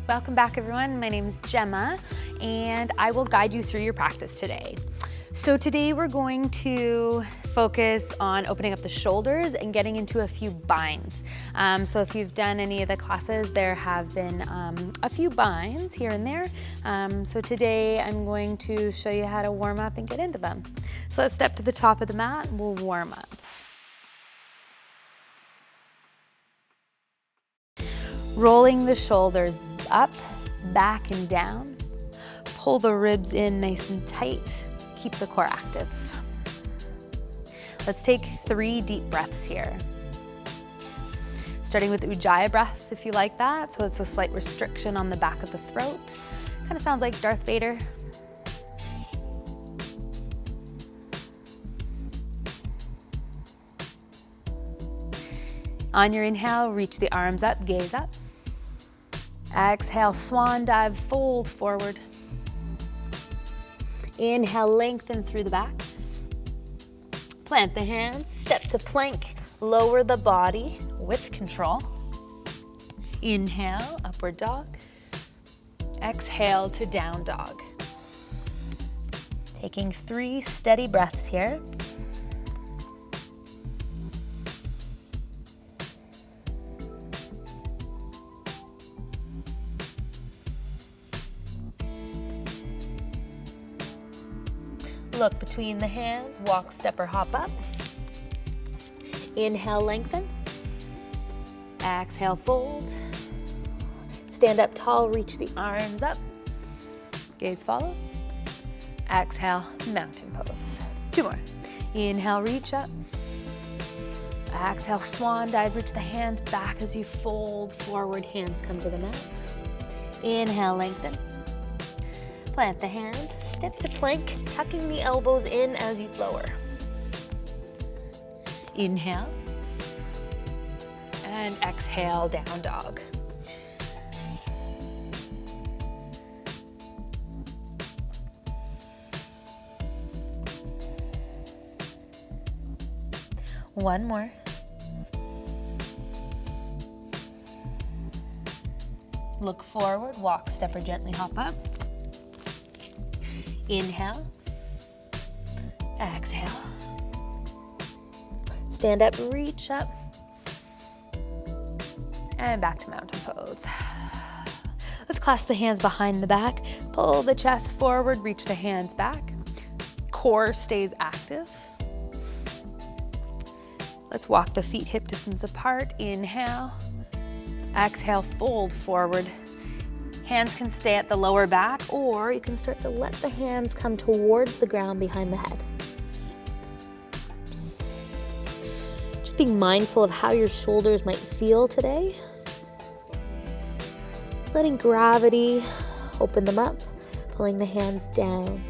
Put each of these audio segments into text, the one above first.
Welcome back, everyone. My name is Gemma, and I will guide you through your practice today. So today we're going to focus on opening up the shoulders and getting into a few binds. So if you've done any of the classes, there have been a few binds here and there. So today I'm going to show you how to warm up and get into them. So let's step to the top of the mat and we'll warm up. Rolling the shoulders up, back, and down. Pull the ribs in nice and tight. Keep the core active. Let's take 3 deep breaths here. Starting with the Ujjayi breath, if you like that. So it's a slight restriction on the back of the throat. Kind of sounds like Darth Vader. On your inhale, reach the arms up, gaze up. Exhale, swan dive, fold forward. Inhale, lengthen through the back. Plant the hands, step to plank, lower the body with control. Inhale, upward dog. Exhale to down dog. Taking 3 steady breaths here. Look between the hands, walk, step, or hop up. Inhale, lengthen. Exhale, fold. Stand up tall, reach the arms up. Gaze follows. Exhale, mountain pose. 2 more. Inhale, reach up. Exhale, swan dive, reach the hands back as you fold forward, hands come to the mat. Inhale, lengthen. Plant the hands, step to plank, tucking the elbows in as you lower. Inhale. And exhale, down dog. One more. Look forward, walk, step, or gently hop up. Inhale, exhale. Stand up, reach up, and back to mountain pose. Let's clasp the hands behind the back, pull the chest forward, reach the hands back. Core stays active. Let's walk the feet hip distance apart. Inhale, exhale, fold forward. Hands can stay at the lower back, or you can start to let the hands come towards the ground behind the head. Just being mindful of how your shoulders might feel today. Letting gravity open them up, pulling the hands down.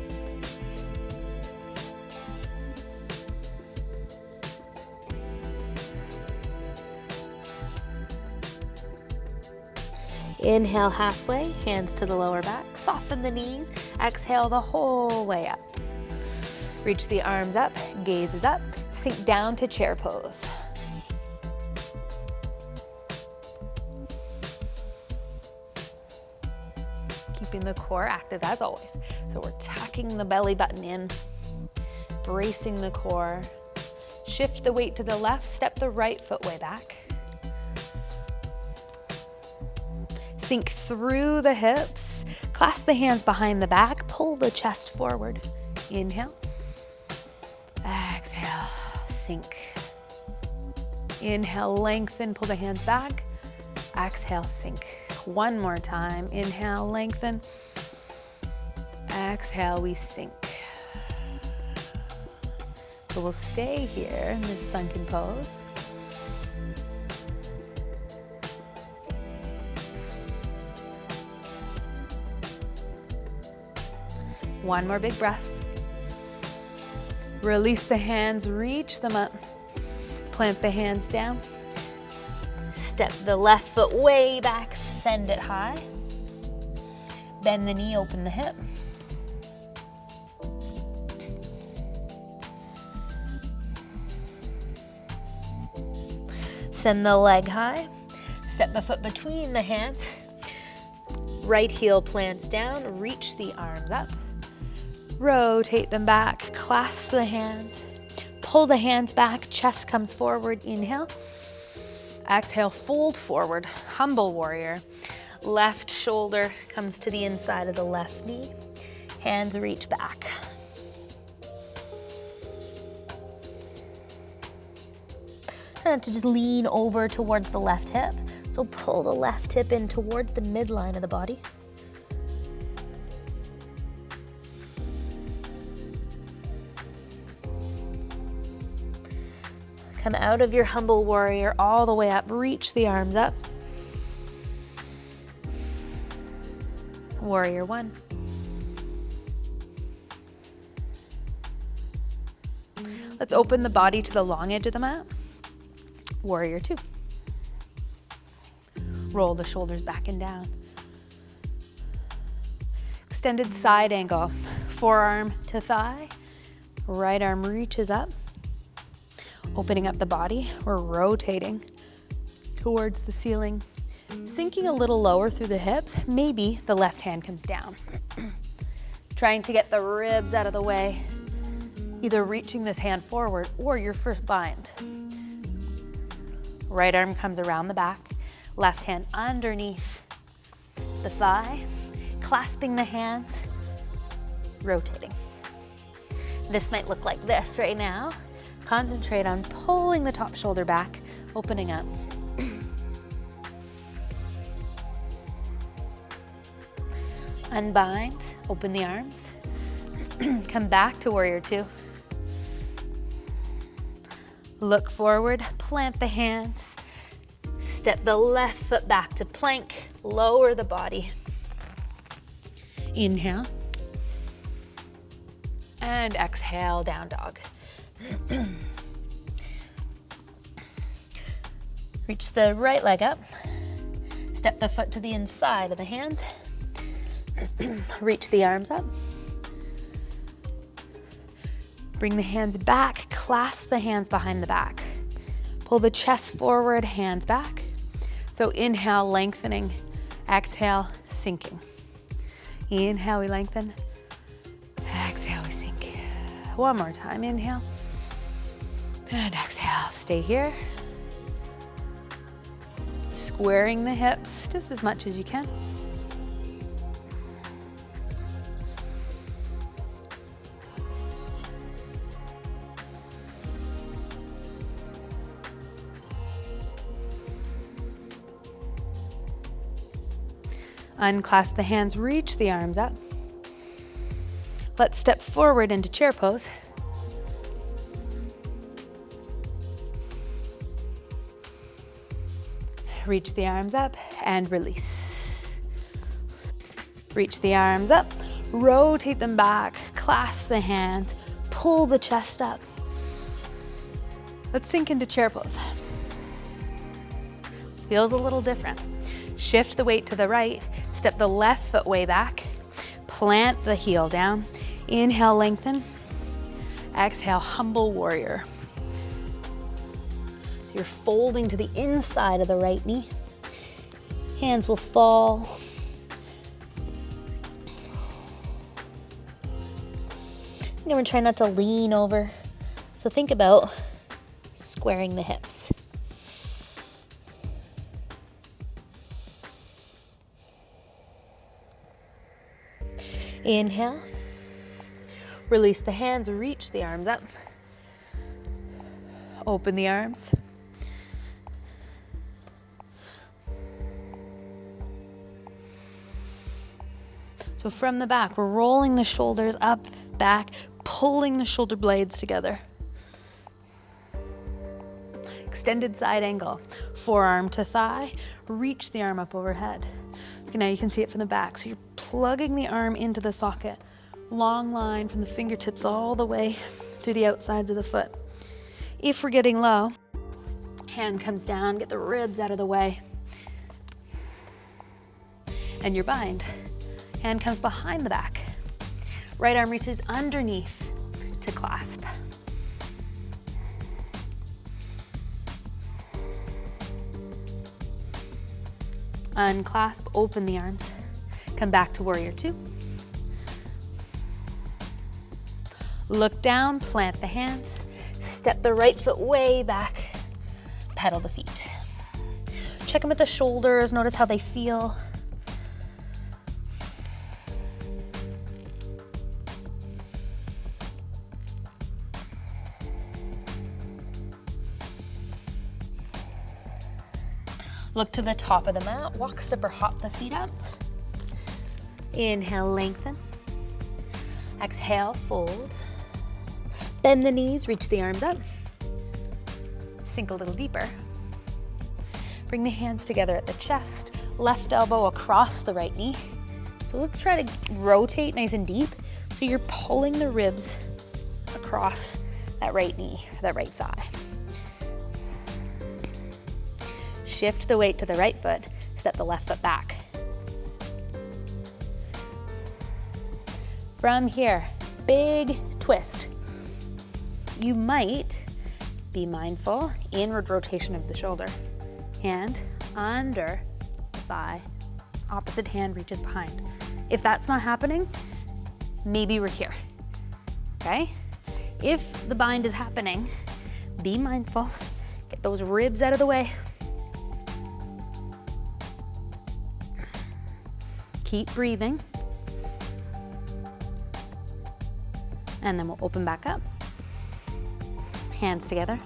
Inhale halfway, hands to the lower back, soften the knees, exhale the whole way up. Reach the arms up, gaze is up, sink down to chair pose. Keeping the core active as always. So we're tucking the belly button in, bracing the core. Shift the weight to the left, step the right foot way back. Sink through the hips, clasp the hands behind the back, pull the chest forward. Inhale, exhale, sink. Inhale, lengthen, pull the hands back. Exhale, sink. One more time. Inhale, lengthen. Exhale, we sink. So we'll stay here in this sunken pose. One more big breath. Release the hands, reach them up. Plant the hands down. Step the left foot way back, send it high. Bend the knee, open the hip. Send the leg high. Step the foot between the hands. Right heel plants down, reach the arms up. Rotate them back, clasp the hands. Pull the hands back, chest comes forward, inhale. Exhale, fold forward, humble warrior. Left shoulder comes to the inside of the left knee. Hands reach back. Try not to just lean over towards the left hip. So pull the left hip in towards the midline of the body. Come out of your humble warrior all the way up, reach the arms up. Warrior one. Let's open the body to the long edge of the mat. Warrior two. Roll the shoulders back and down. Extended side angle, forearm to thigh, right arm reaches up. Opening up the body, we're rotating towards the ceiling, sinking a little lower through the hips. Maybe the left hand comes down. Trying to get the ribs out of the way, either reaching this hand forward or your first bind. Right arm comes around the back, left hand underneath the thigh, clasping the hands, rotating. This might look like this right now. Concentrate on pulling the top shoulder back, opening up. Unbind, open the arms. Come back to warrior two. Look forward, plant the hands. Step the left foot back to plank, lower the body. Inhale. And exhale, down dog. Reach the right leg up. Step the foot to the inside of the hands. Reach the arms up. Bring the hands back, clasp the hands behind the back. Pull the chest forward, hands back. So inhale, lengthening. Exhale, sinking. Inhale, we lengthen. Exhale, we sink. One more time, inhale. And exhale, stay here. Squaring the hips just as much as you can. Unclasp the hands, reach the arms up. Let's step forward into chair pose. Reach the arms up and release. Reach the arms up, rotate them back, clasp the hands, pull the chest up. Let's sink into chair pose. Feels a little different. Shift the weight to the right, step the left foot way back, plant the heel down. Inhale, lengthen. Exhale, humble warrior. You're folding to the inside of the right knee. Hands will fall. And we're trying not to lean over. So think about squaring the hips. Inhale. Release the hands, reach the arms up. Open the arms. So from the back, we're rolling the shoulders up, back, pulling the shoulder blades together. Extended side angle, forearm to thigh, reach the arm up overhead. Okay, now you can see it from the back. So you're plugging the arm into the socket. Long line from the fingertips all the way through the outsides of the foot. If we're getting low, hand comes down, get the ribs out of the way. And your bind. Hand comes behind the back. Right arm reaches underneath to clasp. Unclasp, open the arms. Come back to warrior two. Look down, plant the hands, step the right foot way back, pedal the feet. Check them at the shoulders, notice how they feel. Look to the top of the mat, walk, step, or hop the feet up. Inhale, lengthen. Exhale, fold. Bend the knees, reach the arms up. Sink a little deeper. Bring the hands together at the chest, left elbow across the right knee. So let's try to rotate nice and deep so you're pulling the ribs across that right knee, that right thigh. Shift the weight to the right foot, step the left foot back. From here, big twist. You might be mindful, inward rotation of the shoulder. Hand under thigh, opposite hand reaches behind. If that's not happening, maybe we're here, okay? If the bind is happening, be mindful, get those ribs out of the way. Keep breathing. And then we'll open back up. Hands together.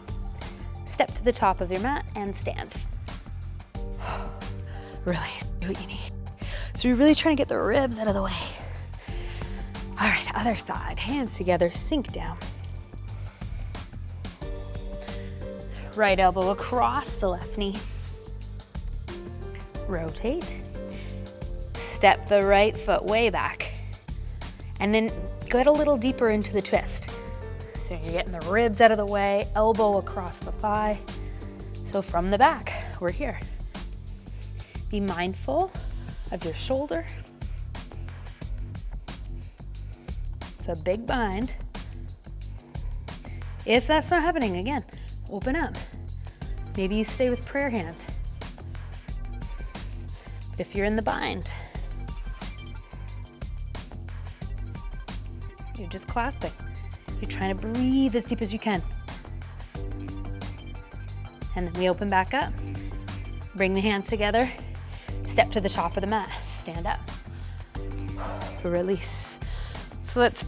Step to the top of your mat and stand. Really do what you need. So you're really trying to get the ribs out of the way. All right, other side. Hands together, sink down. Right elbow across the left knee. Rotate. Step the right foot way back. And then get a little deeper into the twist. So you're getting the ribs out of the way, elbow across the thigh. So from the back, we're here. Be mindful of your shoulder. It's a big bind. If that's not happening, again, open up. Maybe you stay with prayer hands. But if you're in the bind, you're just clasping. You're trying to breathe as deep as you can. And then we open back up. Bring the hands together. Step to the top of the mat. Stand up. Release. So let's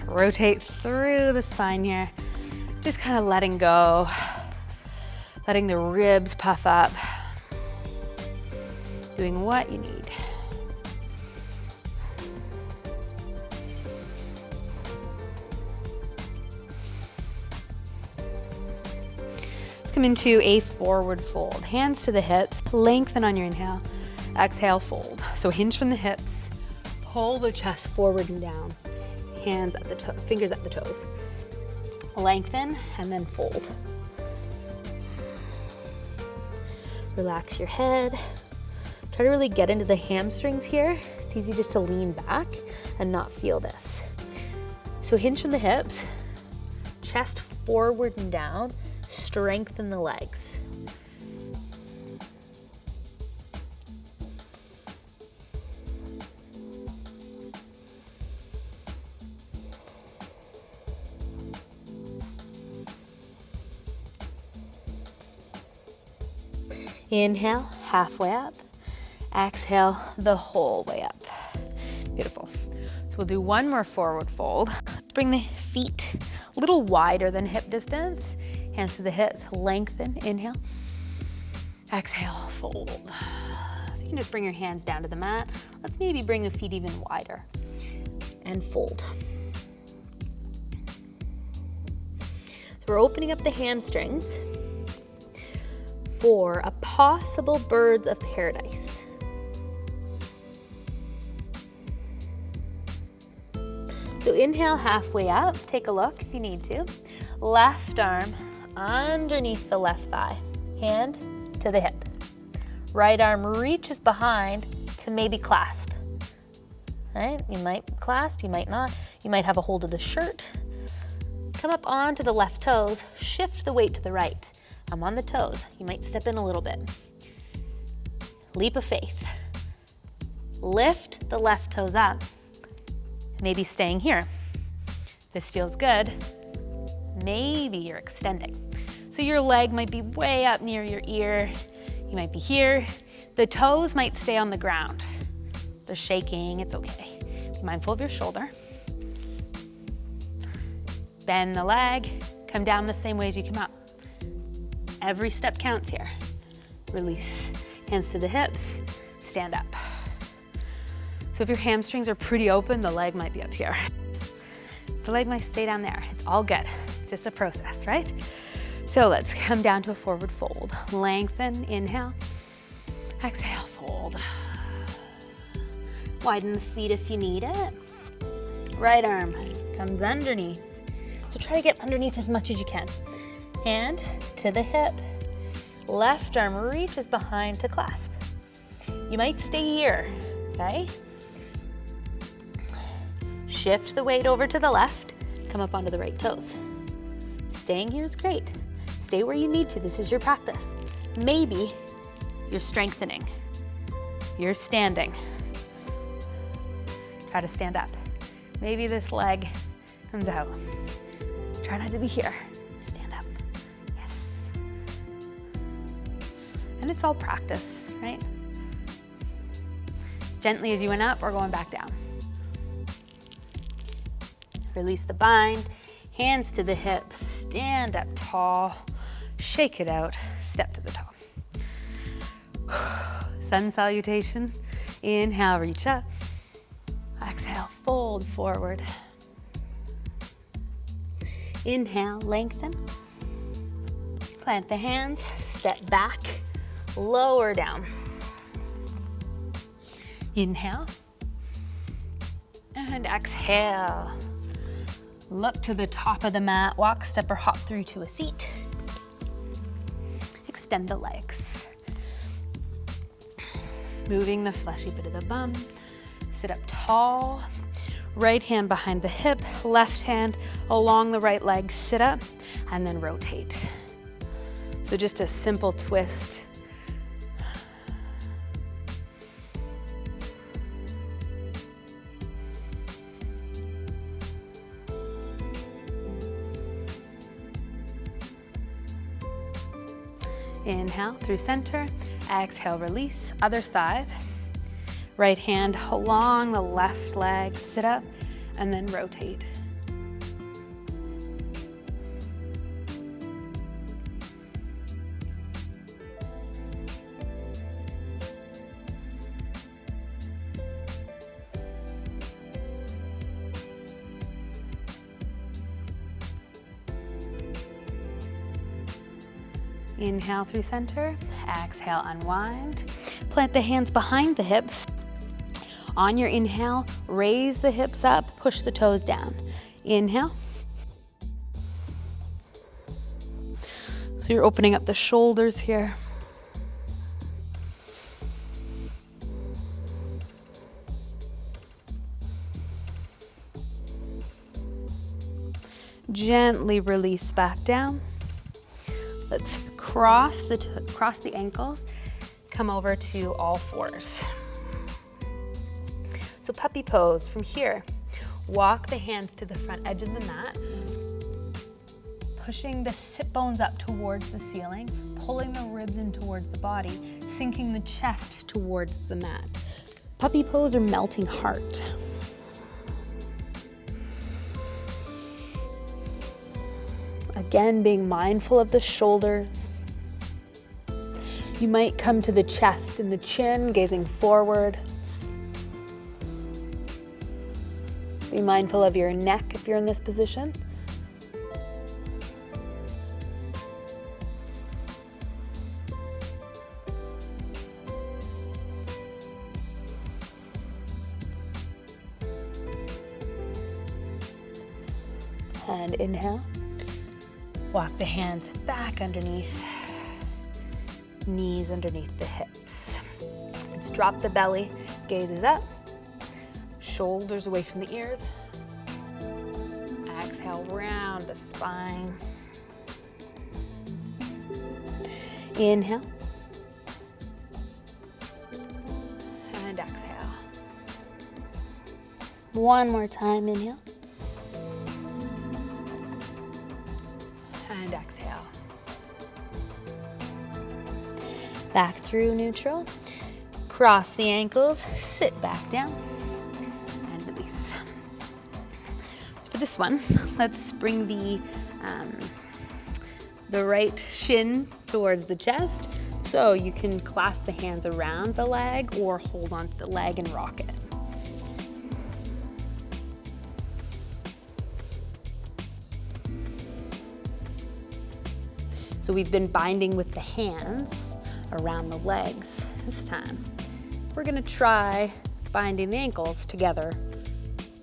rotate through the spine here. Just kind of letting go. Letting the ribs puff up. Doing what you need. Come into a forward fold. Hands to the hips, lengthen on your inhale. Exhale, fold. So hinge from the hips, pull the chest forward and down. Hands at the fingers at the toes. Lengthen and then fold. Relax your head. Try to really get into the hamstrings here. It's easy just to lean back and not feel this. So hinge from the hips, chest forward and down. Strengthen the legs. Inhale, halfway up. Exhale, the whole way up. Beautiful. So we'll do one more forward fold. Bring the feet a little wider than hip distance. Hands to the hips, lengthen, inhale. Exhale, fold. So you can just bring your hands down to the mat. Let's maybe bring the feet even wider and fold. So we're opening up the hamstrings for a possible birds of paradise. So inhale, halfway up. Take a look if you need to. Left arm underneath the left thigh, hand to the hip. Right arm reaches behind to maybe clasp. All right, you might clasp, you might not. You might have a hold of the shirt. Come up onto the left toes, shift the weight to the right. I'm on the toes. You might step in a little bit. Leap of faith. Lift the left toes up, maybe staying here. This feels good. Maybe you're extending. So your leg might be way up near your ear. You might be here. The toes might stay on the ground. They're shaking, it's okay. Be mindful of your shoulder. Bend the leg, come down the same way as you came up. Every step counts here. Release, hands to the hips, stand up. So if your hamstrings are pretty open, the leg might be up here. The leg might stay down there. It's all good. It's just a process, right? So let's come down to a forward fold. Lengthen, inhale. Exhale, fold. Widen the feet if you need it. Right arm comes underneath. So try to get underneath as much as you can. Hand to the hip. Left arm reaches behind to clasp. You might stay here, okay? Shift the weight over to the left. Come up onto the right toes. Staying here is great. Stay where you need to. This is your practice. Maybe you're strengthening. You're standing. Try to stand up. Maybe this leg comes out. Try not to be here. Stand up. Yes. And it's all practice, right? As gently as you went up or going back down. Release the bind. Hands to the hips. Stand up tall. Shake it out. Step to the top. Sun salutation. Inhale, reach up. Exhale, fold forward. Inhale, lengthen. Plant the hands, step back, lower down. Inhale. And exhale. Look to the top of the mat, walk, step, or hop through to a seat. Extend the legs. Moving the fleshy bit of the bum. Sit up tall. Right hand behind the hip, left hand along the right leg, sit up, and then rotate. So just a simple twist. Inhale through center, exhale, release, other side. Right hand along the left leg, sit up, and then rotate. Inhale through center, exhale, unwind. Plant the hands behind the hips. On your inhale, raise the hips up, push the toes down. Inhale. So you're opening up the shoulders here. Gently release back down. Let's cross the ankles, come over to all fours. So puppy pose from here. Walk the hands to the front edge of the mat, pushing the sit bones up towards the ceiling, pulling the ribs in towards the body, sinking the chest towards the mat. Puppy pose or melting heart. Again, being mindful of the shoulders. You might come to the chest and the chin, gazing forward. Be mindful of your neck if you're in this position. And inhale. Walk the hands back underneath, knees underneath the hips. Let's drop the belly, gaze up, shoulders away from the ears. Exhale, round the spine. Inhale. And exhale. One more time, inhale. And exhale. Back through neutral. Cross the ankles, sit back down, and release. For this one, let's bring the right shin towards the chest. So you can clasp the hands around the leg or hold onto the leg and rock it. So we've been binding with the hands around the legs. This time, we're gonna try binding the ankles together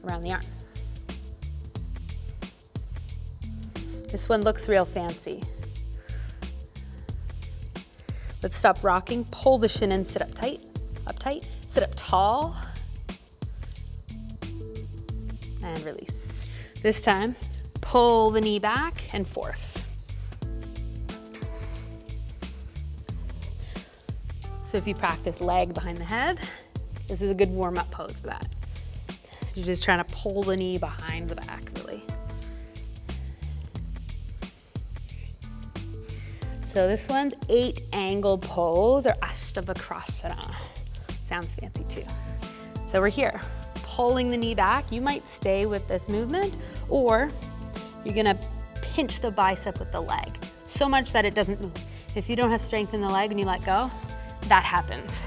around the arm. This one looks real fancy. Let's stop rocking, pull the shin in, sit up tight, sit up tall, and release. This time, pull the knee back and forth. So if you practice leg behind the head, this is a good warm-up pose for that. You're just trying to pull the knee behind the back, really. So this one's 8-angle pose, or Ashtavakrasana. Sounds fancy too. So we're here, pulling the knee back. You might stay with this movement, or you're gonna pinch the bicep with the leg, so much that it doesn't move. If you don't have strength in the leg and you let go, that happens.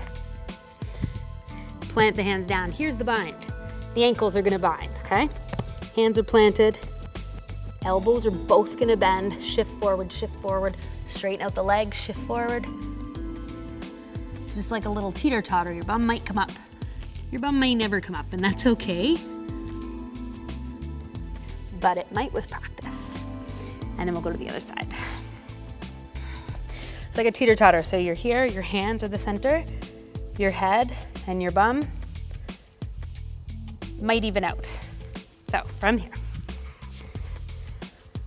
Plant the hands down. Here's the bind. The ankles are gonna bind, okay? Hands are planted. Elbows are both gonna bend. Shift forward, straighten out the legs, shift forward. It's just like a little teeter-totter. Your bum might come up. Your bum may never come up, and that's okay. But it might with practice. And then we'll go to the other side. It's like a teeter-totter. So you're here, your hands are the center, your head and your bum might even out. So from here,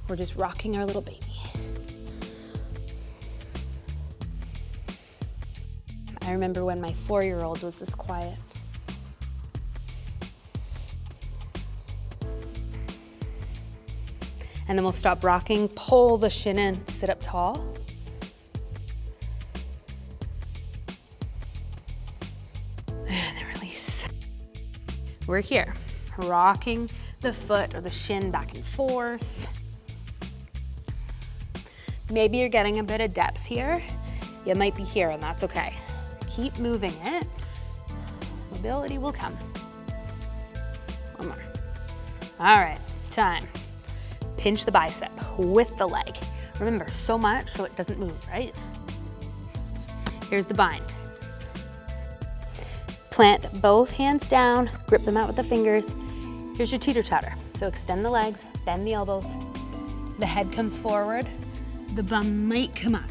we're just rocking our little baby. I remember when my 4-year-old was this quiet. And then we'll stop rocking, pull the shin in, sit up tall. And then release. We're here, rocking the foot or the shin back and forth. Maybe you're getting a bit of depth here. You might be here, and that's okay. Keep moving it. Mobility will come. One more. All right, it's time. Pinch the bicep with the leg. Remember, so much so it doesn't move, right? Here's the bind. Plant both hands down, grip them out with the fingers. Here's your teeter-totter. So extend the legs, bend the elbows. The head comes forward. The bum might come up.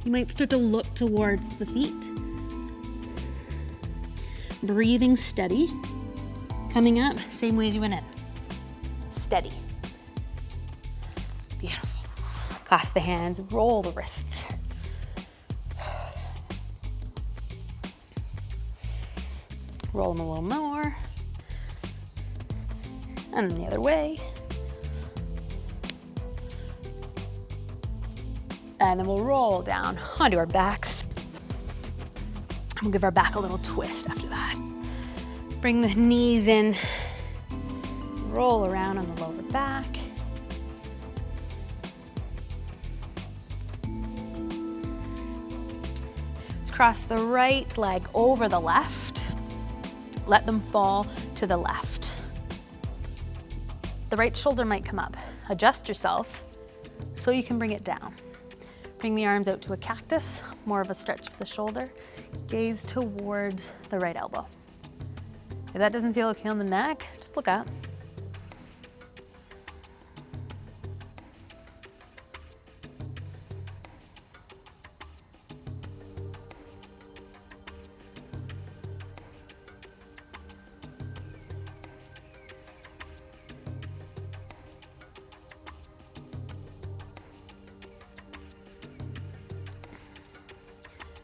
You might start to look towards the feet. Breathing steady. Coming up, same way as you went in. Steady. Beautiful. Clasp the hands, roll the wrists. Roll them a little more. And then the other way. And then we'll roll down onto our backs. We'll give our back a little twist after that. Bring the knees in. Roll around on the lower back. Let's cross the right leg over the left. Let them fall to the left. The right shoulder might come up. Adjust yourself so you can bring it down. Bring the arms out to a cactus, more of a stretch for the shoulder. Gaze towards the right elbow. If that doesn't feel okay on the neck, just look up.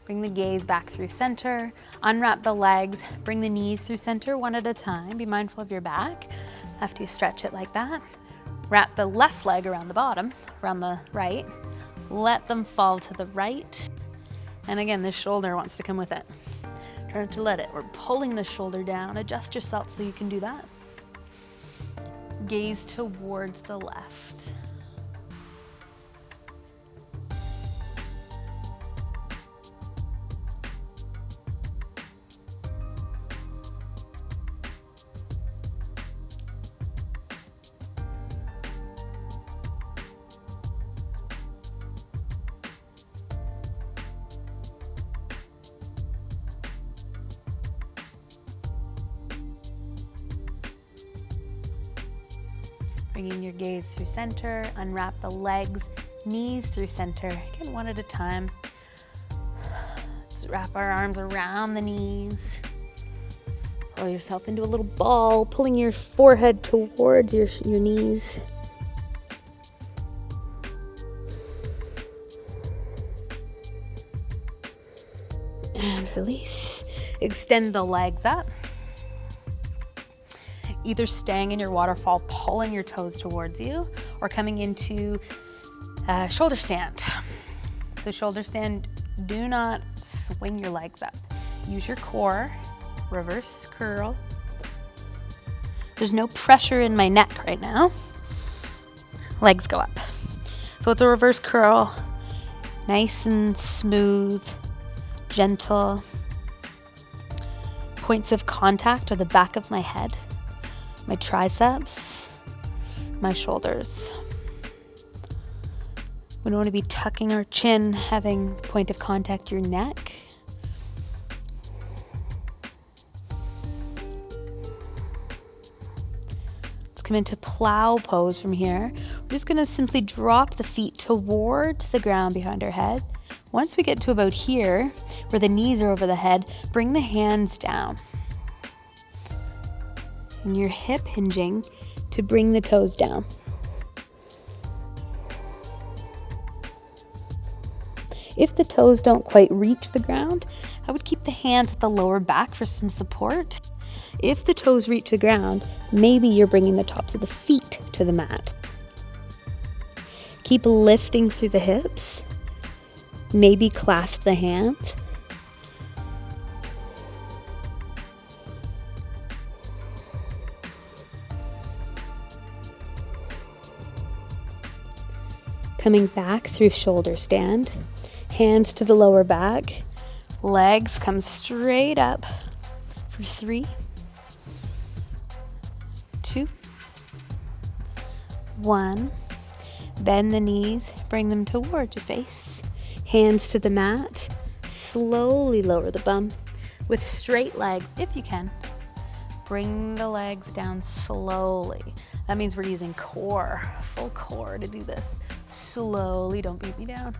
Bring the gaze back through center. Unwrap the legs. Bring the knees through center one at a time. Be mindful of your back after you stretch it like that. Wrap the left leg around the bottom, around the right. Let them fall to the right. And again, this shoulder wants to come with it. Try not to let it. We're pulling the shoulder down. Adjust yourself so you can do that. Gaze towards the left. Bringing your gaze through center, unwrap the legs, knees through center. Again, one at a time. Let's wrap our arms around the knees. Roll yourself into a little ball, pulling your forehead towards your knees. And release. Extend the legs up. Either staying in your waterfall, pulling your toes towards you, or coming into shoulder stand. So shoulder stand, do not swing your legs up. Use your core, reverse curl. There's no pressure in my neck right now. Legs go up. So it's a reverse curl, nice and smooth, gentle. Points of contact are the back of my head, my triceps, my shoulders. We don't want to be tucking our chin, having the point of contact your neck. Let's come into plow pose from here. We're just going to simply drop the feet towards the ground behind our head. Once we get to about here, where the knees are over the head, bring the hands down. And you're hip hinging to bring the toes down. If the toes don't quite reach the ground, I would keep the hands at the lower back for some support. If the toes reach the ground, maybe you're bringing the tops of the feet to the mat. Keep lifting through the hips. Maybe clasp the hands. Coming back through shoulder stand, hands to the lower back, legs come straight up for 3, 2, 1. Bend the knees, bring them towards your face, hands to the mat, slowly lower the bum with straight legs if you can. Bring the legs down slowly. That means we're using core, full core to do this. Slowly, don't beat me down.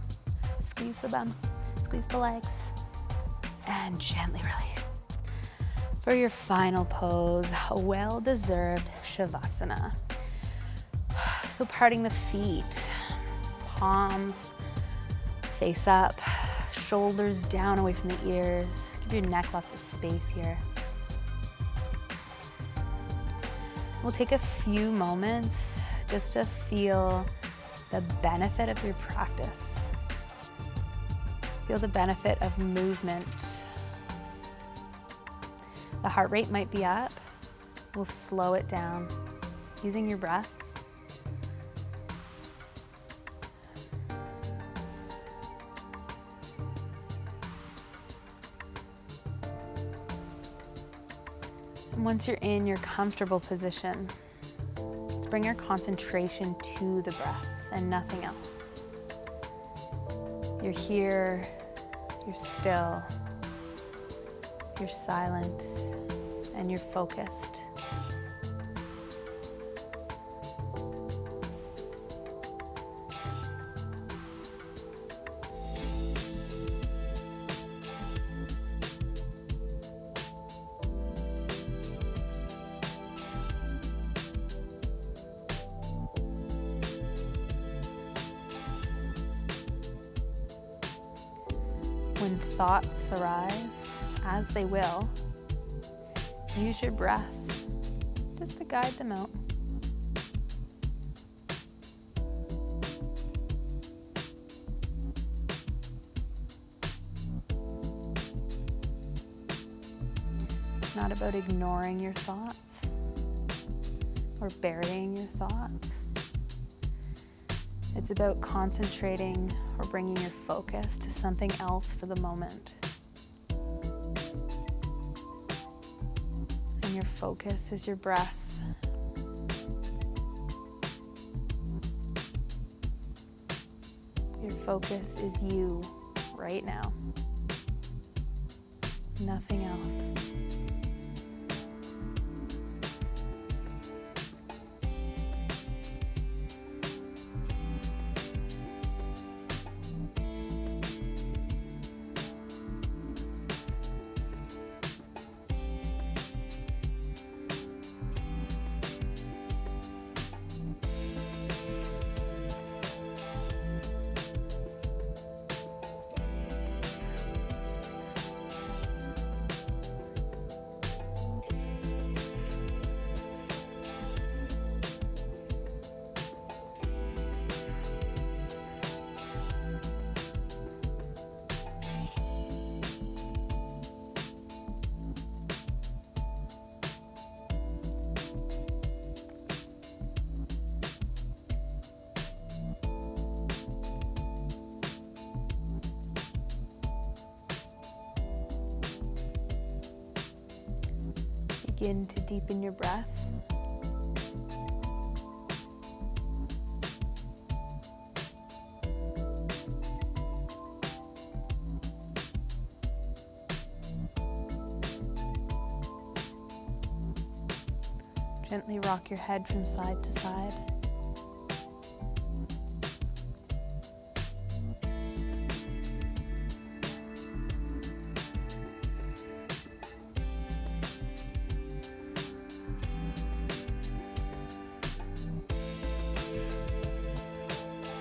Squeeze the bum, squeeze the legs, and gently release. For your final pose, a well-deserved Shavasana. So parting the feet, palms face up, shoulders down away from the ears. Give your neck lots of space here. We'll take a few moments just to feel the benefit of your practice. Feel the benefit of movement. The heart rate might be up. We'll slow it down using your breath. And once you're in your comfortable position, let's bring our concentration to the breath and nothing else. You're here, you're still, you're silent, and you're focused. when thoughts arise, as they will, use your breath just to guide them out. It's not about ignoring your thoughts or burying your thoughts. It's about concentrating or bringing your focus to something else for the moment. And your focus is your breath. Your focus is you right now. Nothing else. Begin to deepen your breath. Gently rock your head from side to side.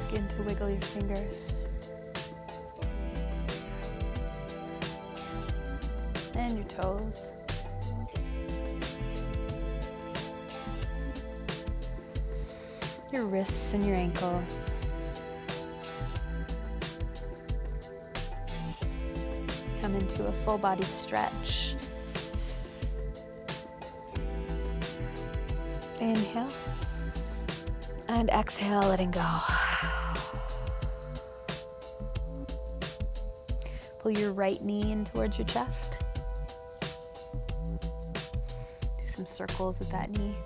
Begin to wiggle your fingers and your toes. Your wrists and your ankles. Come into a full body stretch. Inhale and exhale, letting go. Pull your right knee in towards your chest. Do some circles with that knee.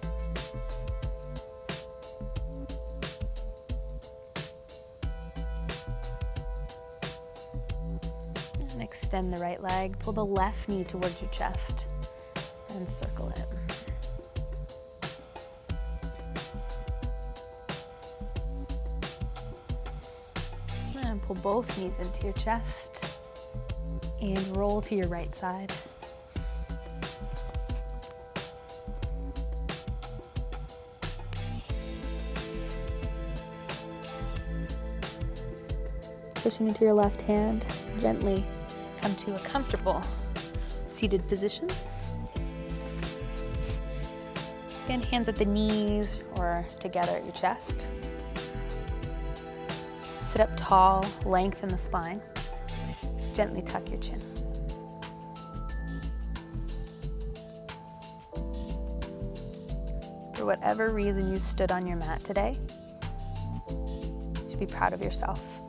And extend the right leg. Pull the left knee towards your chest and circle it. And pull both knees into your chest. And roll to your right side. Pushing into your left hand, gently come to a comfortable seated position. Again, hands at the knees or together at your chest. Sit up tall, lengthen the spine. Gently tuck your chin. For whatever reason you stood on your mat today, you should be proud of yourself.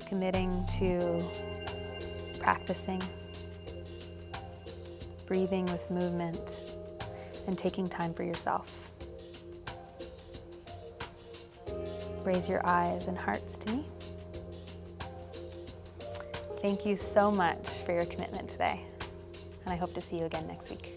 Committing to practicing, breathing with movement, and taking time for yourself. Raise your eyes and hearts to me. Thank you so much for your commitment today, and I hope to see you again next week.